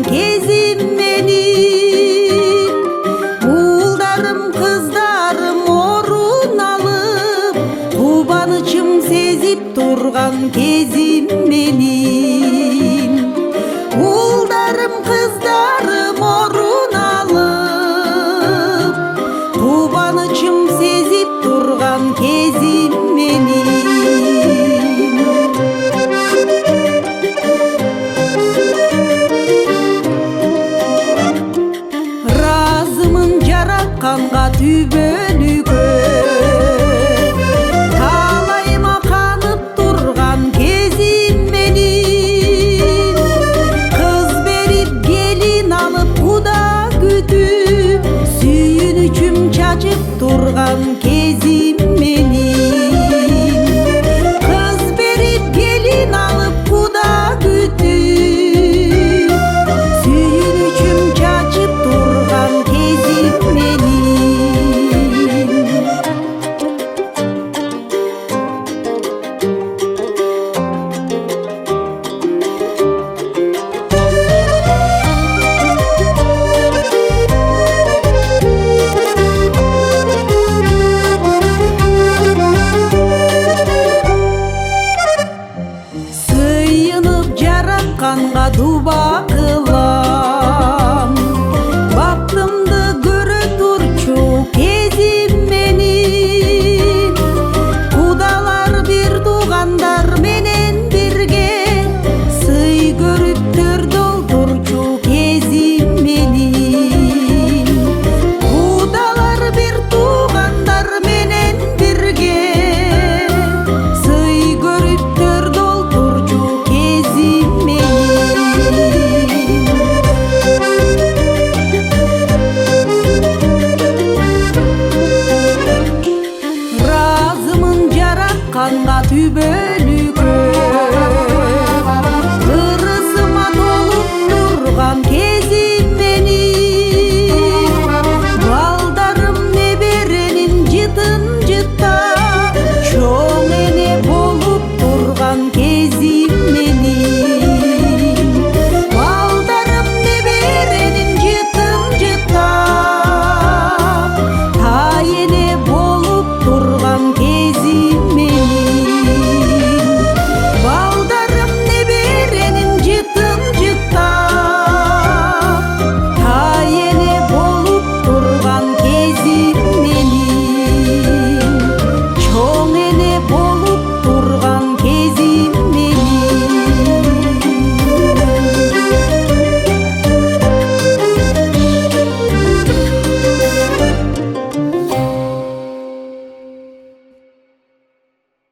кезим менин. Уулдарым кыздарым орун алып, кубанычым сезип турган кезим менин. Уулдарым кыздарым орун алып, кубанычым сезип турган кезим менин. Разымын жаратканга түбөлүккө, талайыма канып турган кезим менин. Кыз берип келин алып куда күтүп, сүйүнүчүм чачып турган кезим менин. Кыз берип келин алып куда күтүп, сүйүнүчүм чачып турган кезим менин. Сыйынып жаратканга дуба кылам, бактымды көрө турчу кезим менин. Кудалар бир туугандар менен бирге, сый көрүп төрдө турчу кезим менин. Кудалар бир туугандар менен бирге, сый көрүп төрдө турчу кезим менин. Разымын жаратканга түбө